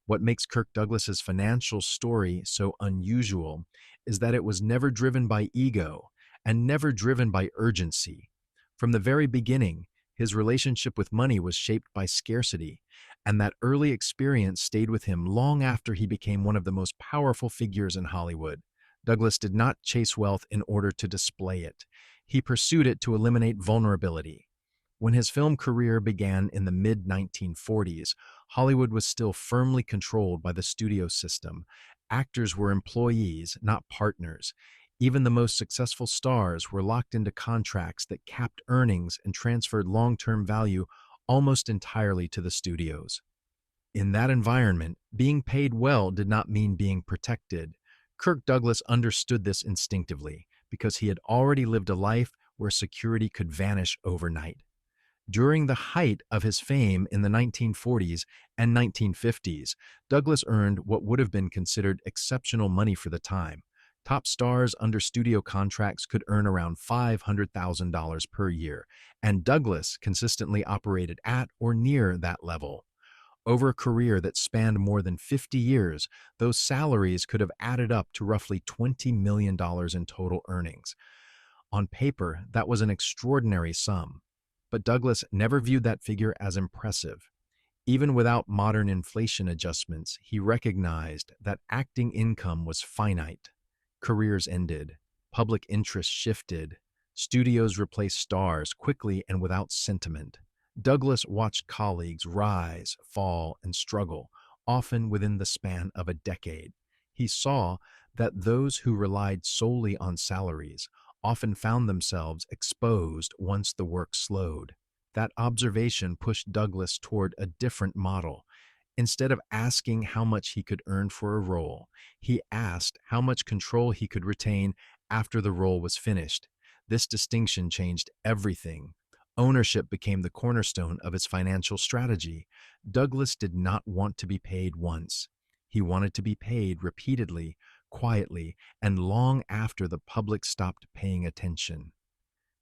What makes Kirk Douglas's financial story so unusual is that it was never driven by ego and never driven by urgency. From the very beginning, his relationship with money was shaped by scarcity, and that early experience stayed with him long after he became one of the most powerful figures in Hollywood. Douglas did not chase wealth in order to display it. He pursued it to eliminate vulnerability. When his film career began in the mid 1940s, Hollywood was still firmly controlled by the studio system. Actors were employees, not partners. Even the most successful stars were locked into contracts that capped earnings and transferred long-term value almost entirely to the studios. In that environment, being paid well did not mean being protected. Kirk Douglas understood this instinctively because he had already lived a life where security could vanish overnight. During the height of his fame in the 1940s and 1950s, Douglas earned what would have been considered exceptional money for the time. Top stars under studio contracts could earn around $500,000 per year, and Douglas consistently operated at or near that level. Over a career that spanned more than 50 years, those salaries could have added up to roughly $20 million in total earnings. On paper, that was an extraordinary sum. But Douglas never viewed that figure as impressive. Even without modern inflation adjustments, he recognized that acting income was finite. Careers ended, public interest shifted, studios replaced stars quickly and without sentiment. Douglas watched colleagues rise, fall, and struggle, often within the span of a decade. He saw that those who relied solely on salaries often found themselves exposed once the work slowed. That observation pushed Douglas toward a different model. Instead of asking how much he could earn for a role, he asked how much control he could retain after the role was finished. This distinction changed everything. Ownership became the cornerstone of his financial strategy. Douglas did not want to be paid once. He wanted to be paid repeatedly, quietly, and long after the public stopped paying attention.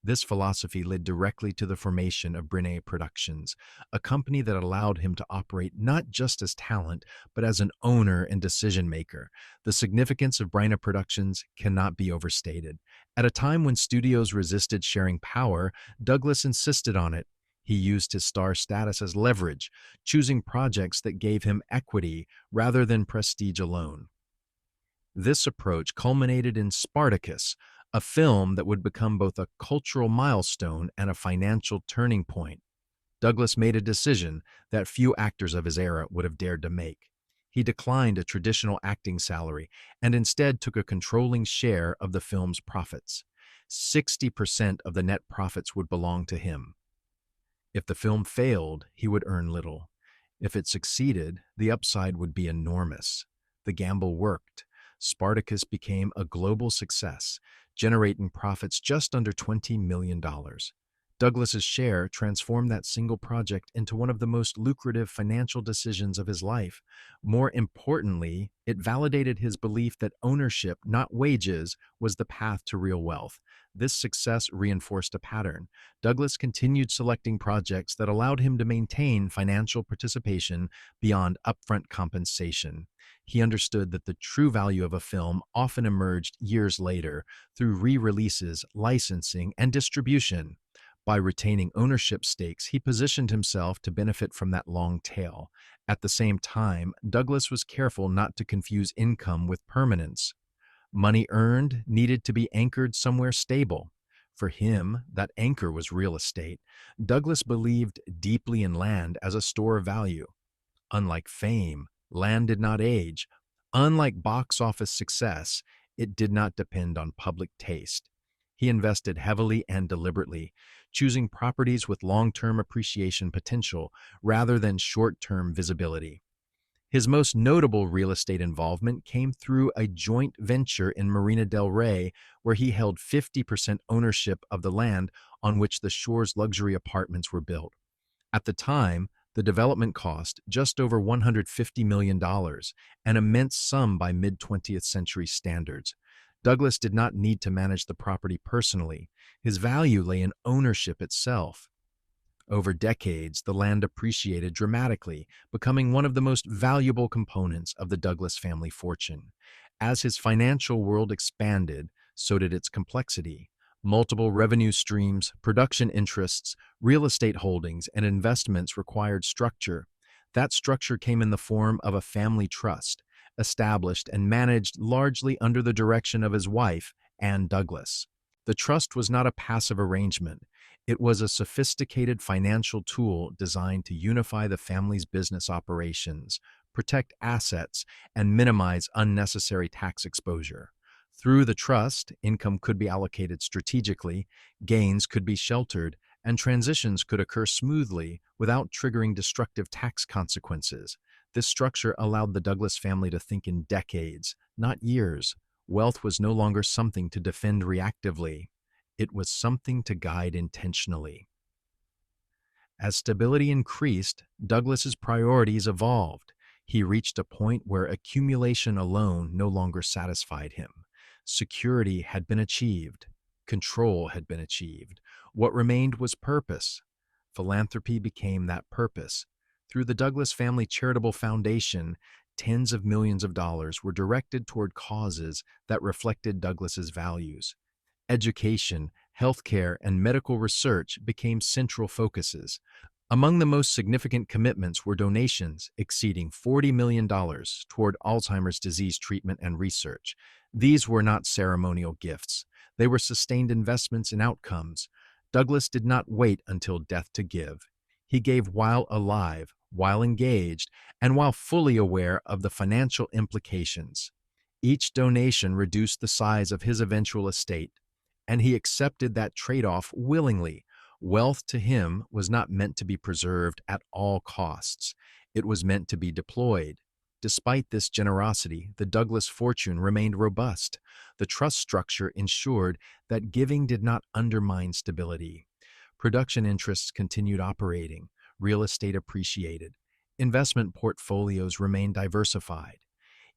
This philosophy led directly to the formation of Brinet Productions, a company that allowed him to operate not just as talent, but as an owner and decision maker. The significance of Brinet Productions cannot be overstated. At a time when studios resisted sharing power, Douglas insisted on it. He used his star status as leverage, choosing projects that gave him equity rather than prestige alone. This approach culminated in Spartacus, a film that would become both a cultural milestone and a financial turning point. Douglas made a decision that few actors of his era would have dared to make. He declined a traditional acting salary and instead took a controlling share of the film's profits. 60% of the net profits would belong to him. If the film failed, he would earn little. If it succeeded, the upside would be enormous. The gamble worked. Spartacus became a global success, generating profits just under $20 million. Douglas's share transformed that single project into one of the most lucrative financial decisions of his life. More importantly, it validated his belief that ownership, not wages, was the path to real wealth. This success reinforced a pattern. Douglas continued selecting projects that allowed him to maintain financial participation beyond upfront compensation. He understood that the true value of a film often emerged years later through re-releases, licensing, and distribution. By retaining ownership stakes, he positioned himself to benefit from that long tail. At the same time, Douglas was careful not to confuse income with permanence. Money earned needed to be anchored somewhere stable. For him, that anchor was real estate. Douglas believed deeply in land as a store of value. Unlike fame, land did not age. Unlike box office success, it did not depend on public taste. He invested heavily and deliberately, choosing properties with long-term appreciation potential rather than short-term visibility. His most notable real estate involvement came through a joint venture in Marina del Rey, where he held 50% ownership of the land on which the shore's luxury apartments were built. At the time, the development cost just over $150 million, an immense sum by mid-20th century standards. Douglas did not need to manage the property personally. His value lay in ownership itself. Over decades, the land appreciated dramatically, becoming one of the most valuable components of the Douglas family fortune. As his financial world expanded, so did its complexity. Multiple revenue streams, production interests, real estate holdings, and investments required structure. That structure came in the form of a family trust, established and managed largely under the direction of his wife, Anne Douglas. The trust was not a passive arrangement. It was a sophisticated financial tool designed to unify the family's business operations, protect assets, and minimize unnecessary tax exposure. Through the trust, income could be allocated strategically, gains could be sheltered, and transitions could occur smoothly without triggering destructive tax consequences. This structure allowed the Douglas family to think in decades, not years. Wealth was no longer something to defend reactively. It was something to guide intentionally. As stability increased, Douglas's priorities evolved. He reached a point where accumulation alone no longer satisfied him. Security had been achieved. Control had been achieved. What remained was purpose. Philanthropy became that purpose. Through the Douglas Family Charitable Foundation, tens of millions of dollars were directed toward causes that reflected Douglas's values. Education, healthcare, and medical research became central focuses. Among the most significant commitments were donations exceeding $40 million toward Alzheimer's disease treatment and research. These were not ceremonial gifts. They were sustained investments in outcomes. Douglas did not wait until death to give. He gave while alive, while engaged, and while fully aware of the financial implications. Each donation reduced the size of his eventual estate, and he accepted that trade-off willingly. Wealth to him was not meant to be preserved at all costs. It was meant to be deployed. Despite this generosity, the Douglas fortune remained robust. The trust structure ensured that giving did not undermine stability. Production interests continued operating. Real estate appreciated. Investment portfolios remained diversified.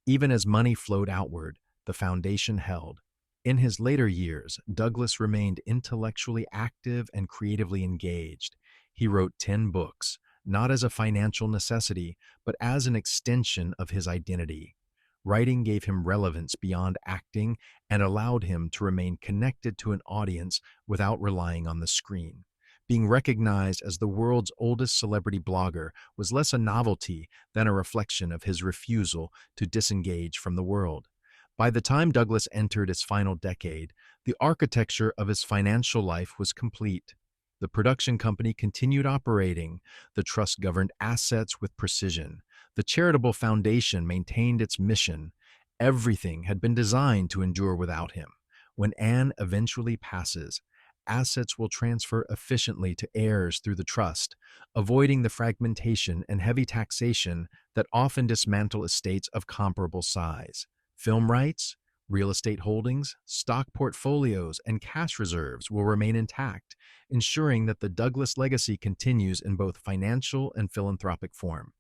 Even as money flowed outward, the foundation held. In his later years, Douglas remained intellectually active and creatively engaged. He wrote 10 books, not as a financial necessity, but as an extension of his identity. Writing gave him relevance beyond acting and allowed him to remain connected to an audience without relying on the screen. Being recognized as the world's oldest celebrity blogger was less a novelty than a reflection of his refusal to disengage from the world. By the time Douglas entered his final decade, the architecture of his financial life was complete. The production company continued operating. The trust governed assets with precision. The charitable foundation maintained its mission. Everything had been designed to endure without him. When Anne eventually passes, assets will transfer efficiently to heirs through the trust, avoiding the fragmentation and heavy taxation that often dismantle estates of comparable size. Film rights, real estate holdings, stock portfolios, and cash reserves will remain intact, ensuring that the Douglas legacy continues in both financial and philanthropic form.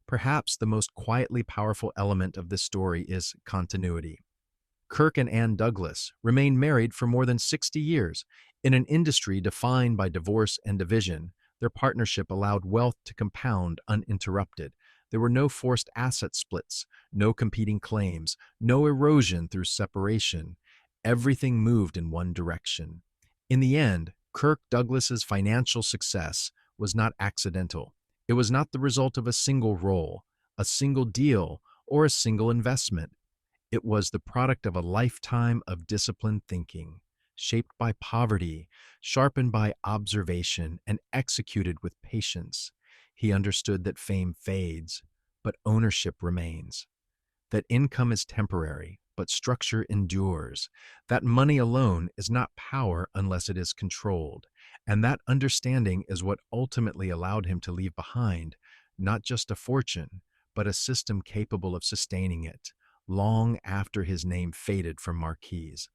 Perhaps the most quietly powerful element of this story is continuity. Kirk and Anne Douglas remained married for more than 60 years. In an industry defined by divorce and division, their partnership allowed wealth to compound uninterrupted. There were no forced asset splits, no competing claims, no erosion through separation. Everything moved in one direction. In the end, Kirk Douglas's financial success was not accidental. It was not the result of a single role, a single deal, or a single investment. It was the product of a lifetime of disciplined thinking, shaped by poverty, sharpened by observation, and executed with patience. He understood that fame fades, but ownership remains. That income is temporary, but structure endures. That money alone is not power unless it is controlled. And that understanding is what ultimately allowed him to leave behind not just a fortune, but a system capable of sustaining it, long after his name faded from marquees.